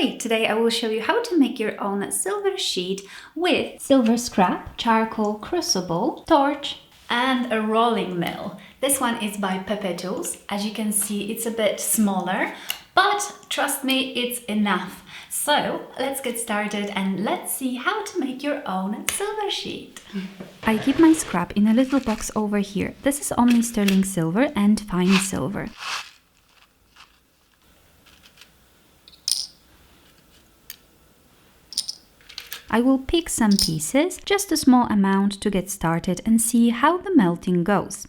Hey, today I will show you how to make your own silver sheet with silver scrap, charcoal, crucible, torch and a rolling mill. This one is by Pepetools. As you can see, it's a bit smaller, but trust me, it's enough. So let's get started and let's see how to make your own silver sheet. I keep my scrap in a little box over here. This is only sterling silver and fine silver. I will pick some pieces, just a small amount to get started and see how the melting goes.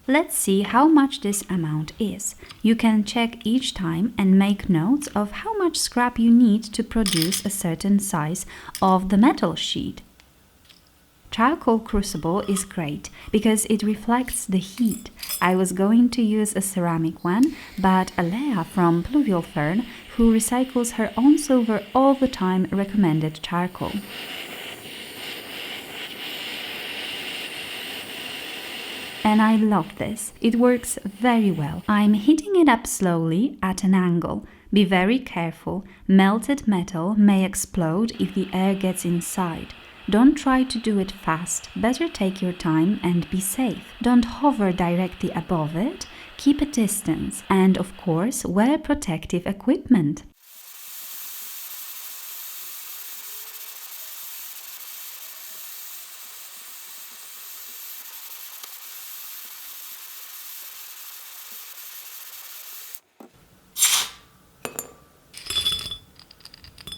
Let's see how much this amount is. You can check each time and make notes of how much scrap you need to produce a certain size of the metal sheet. Charcoal crucible is great because it reflects the heat. I was going to use a ceramic one, but Alea from Pluvial Fern, who recycles her own silver all the time, recommended charcoal. And I love this. It works very well. I'm heating it up slowly at an angle. Be very careful. Melted metal may explode if the air gets inside. Don't try to do it fast, better take your time and be safe. Don't hover directly above it, keep a distance and of course wear protective equipment.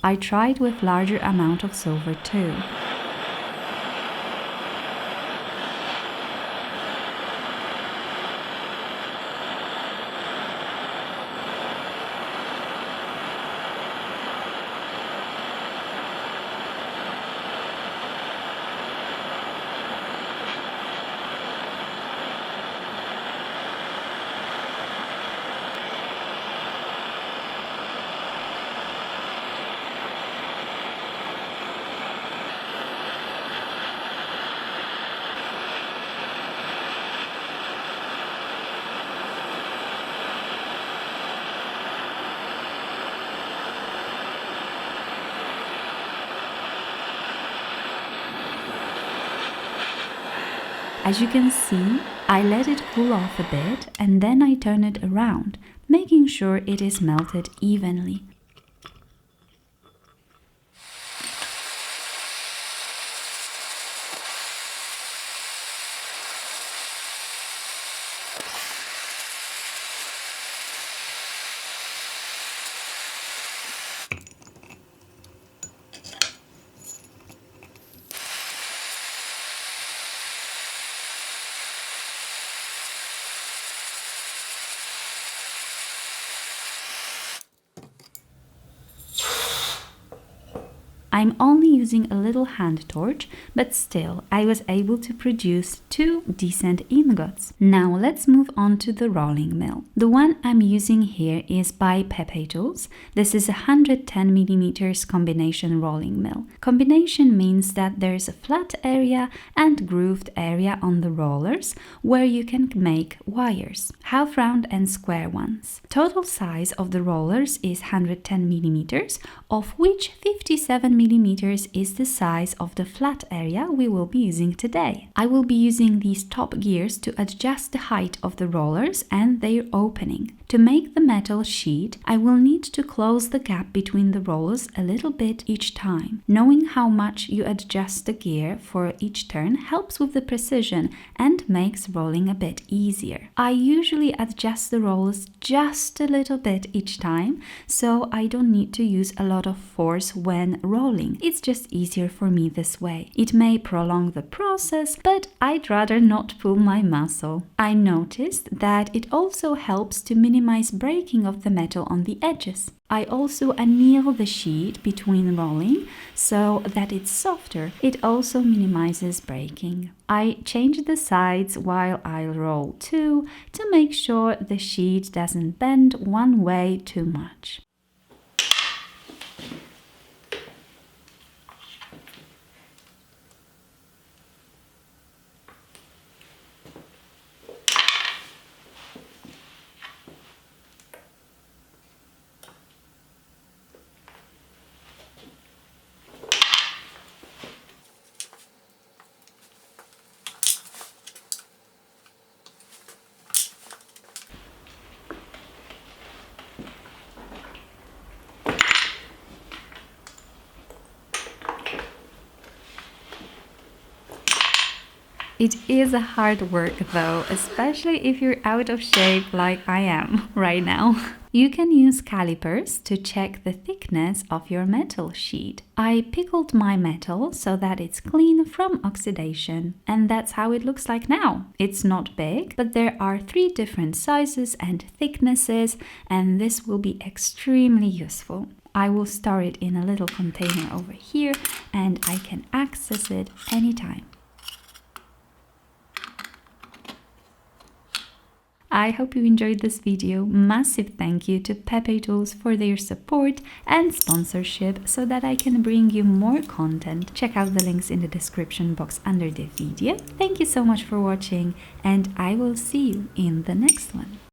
I tried with larger amount of silver too. As you can see, I let it cool off a bit and then I turn it around, making sure it is melted evenly. I'm only using a little hand torch, but still I was able to produce 2 decent ingots. Now let's move on to the rolling mill. The one I'm using here is by Pepetools. This is a 110mm combination rolling mill. Combination means that there's a flat area and grooved area on the rollers where you can make wires, half round and square ones. Total size of the rollers is 110mm, of which 57mm is the size of the flat area we will be using today. I will be using these top gears to adjust the height of the rollers and their opening. To make the metal sheet, I will need to close the gap between the rollers a little bit each time. Knowing how much you adjust the gear for each turn helps with the precision and makes rolling a bit easier. I usually adjust the rollers just a little bit each time, so I don't need to use a lot of force when rolling. It's just easier for me this way. It may prolong the process, but I'd rather not pull my muscle. I noticed that it also helps to minimize breaking of the metal on the edges. I also anneal the sheet between rolling so that it's softer. It also minimizes breaking. I change the sides while I roll too to make sure the sheet doesn't bend one way too much. It is a hard work though, especially if you're out of shape like I am right now. You can use calipers to check the thickness of your metal sheet. I pickled my metal so that it's clean from oxidation, and that's how it looks like now. It's not big, but there are 3 different sizes and thicknesses, and this will be extremely useful. I will store it in a little container over here, and I can access it anytime. I hope you enjoyed this video. Massive thank you to Pepetools for their support and sponsorship so that I can bring you more content. Check out the links in the description box under the video. Thank you so much for watching, and I will see you in the next one.